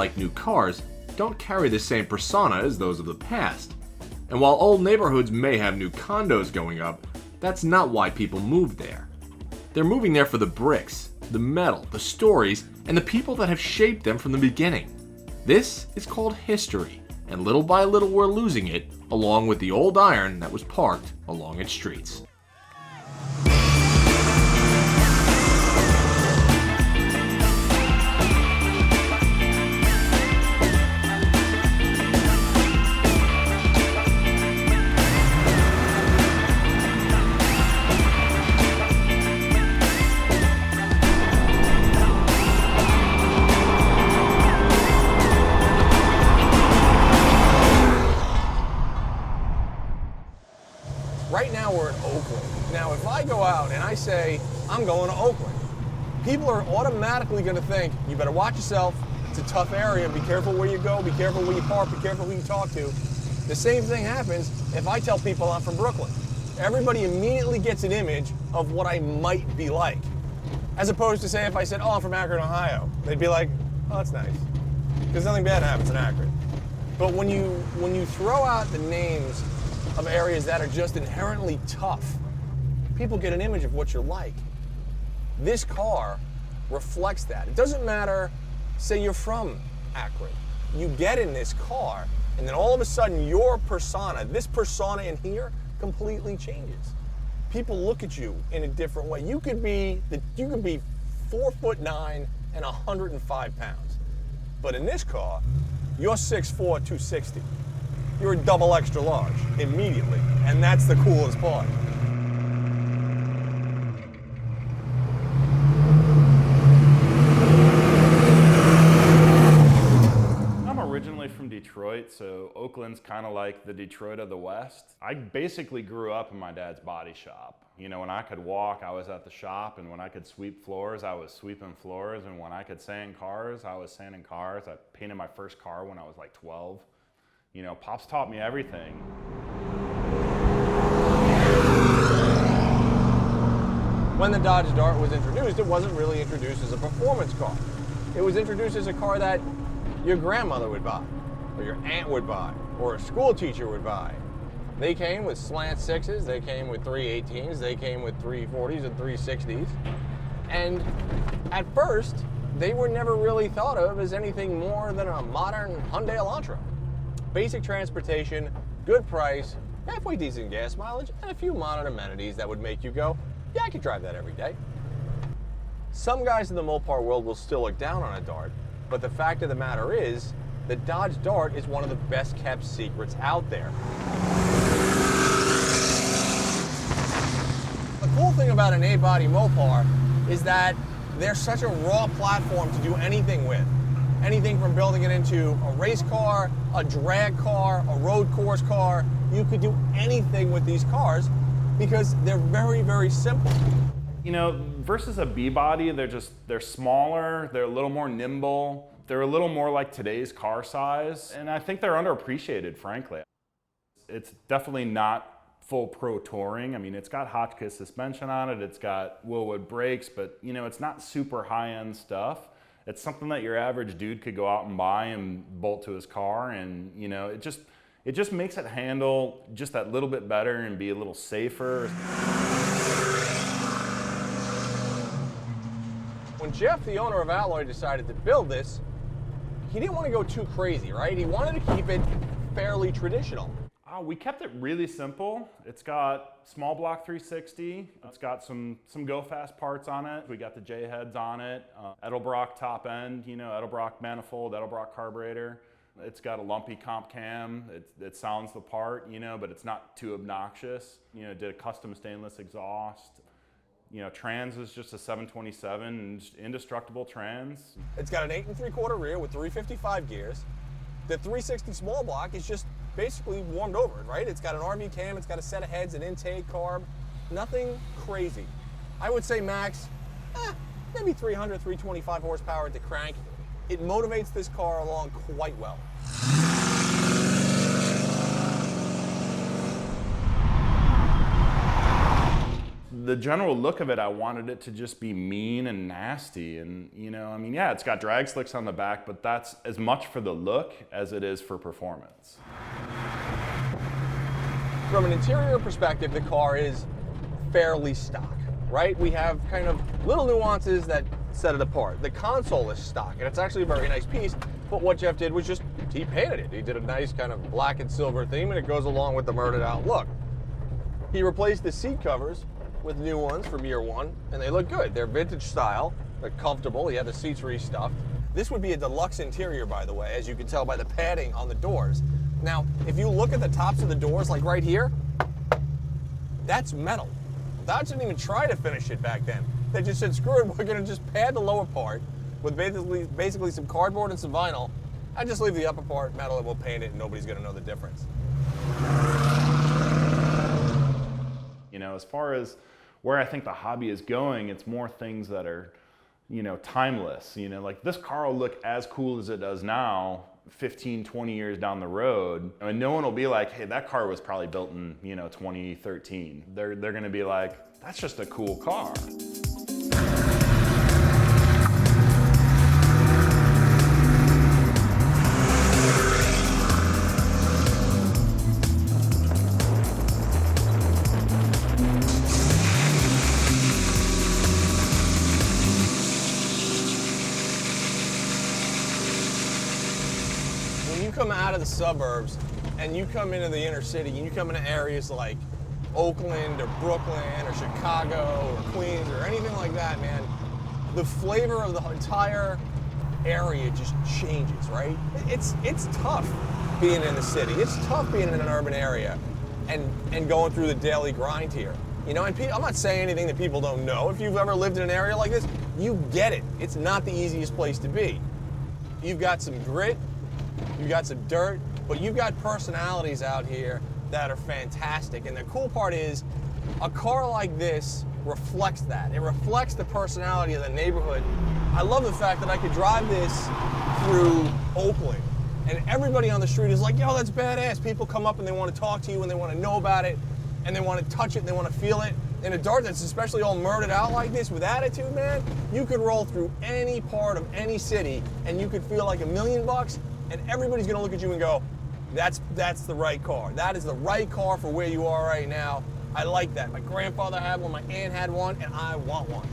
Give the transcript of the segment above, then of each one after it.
like new cars, don't carry the same persona as those of the past. And while old neighborhoods may have new condos going up, that's not why people move there. They're moving there for the bricks, the metal, the stories, and the people that have shaped them from the beginning. This is called history, and little by little we're losing it, along with the old iron that was parked along its streets. Right now we're in Oakland. Now if I go out and I say, I'm going to Oakland, people are automatically going to think, you better watch yourself, it's a tough area, be careful where you go, be careful where you park, be careful who you talk to. The same thing happens if I tell people I'm from Brooklyn. Everybody immediately gets an image of what I might be like. As opposed to say if I said, oh, I'm from Akron, Ohio, they'd be like, oh, that's nice. Because nothing bad happens in Akron. But when you throw out the names of areas that are just inherently tough, people get an image of what you're like. This car reflects that. It doesn't matter, say you're from Akron. You get in this car, and then all of a sudden your persona, this persona in here, completely changes. People look at you in a different way. You could be 4'9" and 105 pounds. But in this car, you're 6'4", 260. You're a double extra large immediately, and that's the coolest part. I'm originally from Detroit, so Oakland's kind of like the Detroit of the West. I basically grew up in my dad's body shop. You know, when I could walk, I was at the shop, and when I could sweep floors, I was sweeping floors, and when I could sand cars, I was sanding cars. I painted my first car when I was like 12. You know, Pops taught me everything. When the Dodge Dart was introduced, it wasn't really introduced as a performance car. It was introduced as a car that your grandmother would buy, or your aunt would buy, or a school teacher would buy. They came with slant sixes, they came with 318s, they came with 340s and 360s. And at first, they were never really thought of as anything more than a modern Hyundai Elantra. Basic transportation, good price, halfway decent gas mileage, and a few modern amenities that would make you go, yeah, I could drive that every day. Some guys in the Mopar world will still look down on a Dart, but the fact of the matter is, the Dodge Dart is one of the best kept secrets out there. The cool thing about an 8-body Mopar is that they're such a raw platform to do anything with. Anything from building it into a race car, a drag car, a road course car. You could do anything with these cars because they're very, very simple. You know, versus a B-body, they're smaller, they're a little more nimble, they're a little more like today's car size, and I think they're underappreciated, frankly. It's definitely not full pro touring. I mean, it's got Hotchkiss suspension on it, it's got Willwood brakes, but you know, it's not super high-end stuff. It's something that your average dude could go out and buy and bolt to his car, and you know, it just makes it handle just that little bit better and be a little safer. When Jeff, the owner of Alloy, decided to build this, he didn't want to go too crazy, right? He wanted to keep it fairly traditional. We kept it really simple. It's got small block 360. It's got some go fast parts on it. We got the J heads on it. Edelbrock top end, you know, Edelbrock manifold, Edelbrock carburetor. It's got a lumpy comp cam. It sounds the part, you know, but it's not too obnoxious. You know, did a custom stainless exhaust. You know, trans is just a 727 and just indestructible trans. It's got an 8 3/4 rear with 355 gears. The 360 small block is just basically warmed over, right? It's got an RV cam, it's got a set of heads, an intake, carb, nothing crazy. I would say max, maybe 300, 325 horsepower at the crank. It motivates this car along quite well. the general look of it, I wanted it to just be mean and nasty. And, you know, I mean, yeah, it's got drag slicks on the back, but that's as much for the look as it is for performance. From an interior perspective, the car is fairly stock, right? We have kind of little nuances that set it apart. The console is stock, and it's actually a very nice piece, but what Jeff did was just, he painted it. He did a nice kind of black and silver theme, and it goes along with the murdered out look. He replaced the seat covers with new ones from year one, and they look good. They're vintage style, they're comfortable, he had the seats restuffed. This would be a deluxe interior, by the way, as you can tell by the padding on the doors. Now, if you look at the tops of the doors, like right here, that's metal. Dodge didn't even try to finish it back then. They just said, screw it, we're gonna just pad the lower part with basically some cardboard and some vinyl, and just leave the upper part metal and we'll paint it and nobody's gonna know the difference. You know, as far as where I think the hobby is going, it's more things that are, you know, timeless. You know, like this car will look as cool as it does now 15, 20 years down the road. I mean, no one will be like, hey, that car was probably built in, you know, 2013. They're gonna be like, that's just a cool car. Come out of the suburbs and you come into the inner city and you come into areas like Oakland or Brooklyn or Chicago or Queens or anything like that, man, the flavor of the entire area just changes, right? It's tough being in the city. It's tough being in an urban area and going through the daily grind here. You know, and I'm not saying anything that people don't know. If you've ever lived in an area like this, you get it. It's not the easiest place to be. You've got some grit, you've got some dirt, but you've got personalities out here that are fantastic. And the cool part is, a car like this reflects that. It reflects the personality of the neighborhood. I love the fact that I could drive this through Oakland, and everybody on the street is like, yo, that's badass. People come up and they want to talk to you and they want to know about it, and they want to touch it and they want to feel it. In a dart that's especially all murdered out like this with attitude, man, you could roll through any part of any city and you could feel like $1 million, and everybody's gonna look at you and go, that's the right car. That is the right car for where you are right now. I like that. My grandfather had one, my aunt had one, and I want one.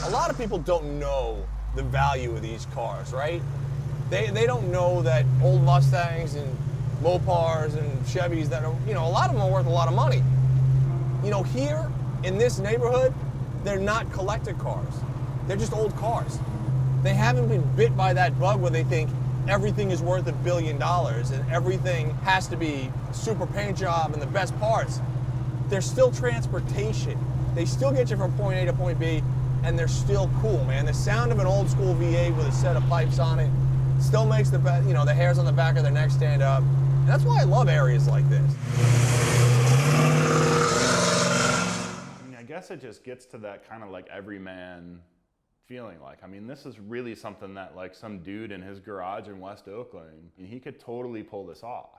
A lot of people don't know the value of these cars, right? They don't know that old Mustangs and Mopars and Chevys that are, you know, a lot of them are worth a lot of money. You know, here in this neighborhood, they're not collector cars. They're just old cars. They haven't been bit by that bug where they think everything is worth $1 billion and everything has to be super paint job and the best parts. They're still transportation. They still get you from point A to point B, and they're still cool, man. The sound of an old school V8 with a set of pipes on it still makes the hairs on the back of their neck stand up. And that's why I love areas like this. I mean, I guess it just gets to that kind of like everyman feeling. Like, I mean, this is really something that like some dude in his garage in West Oakland, and he could totally pull this off.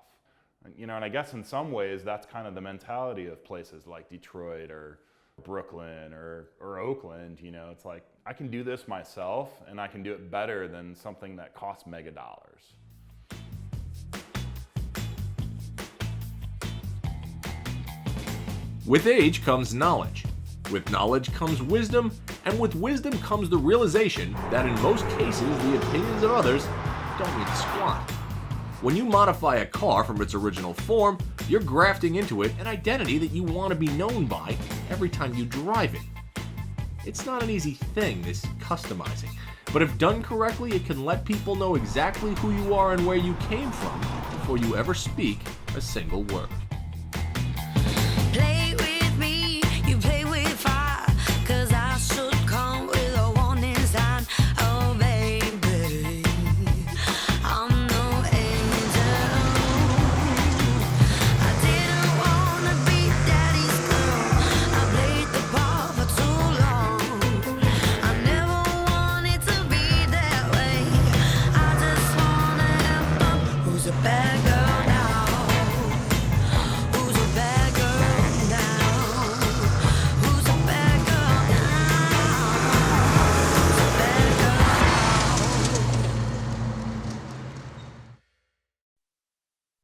You know, and I guess in some ways that's kind of the mentality of places like Detroit or Brooklyn or Oakland. You know, it's like, I can do this myself and I can do it better than something that costs mega dollars. With age comes knowledge. With knowledge comes wisdom, and with wisdom comes the realization that in most cases the opinions of others don't mean squat. When you modify a car from its original form, you're grafting into it an identity that you want to be known by every time you drive it. It's not an easy thing, this customizing, but if done correctly, it can let people know exactly who you are and where you came from before you ever speak a single word. Play with me, you play with fire, 'cause I should come with a warning sign. Oh baby, I'm no angel. I didn't wanna be daddy's girl. I played the part for too long. I never wanted to be that way. I just wanna help them who's a bad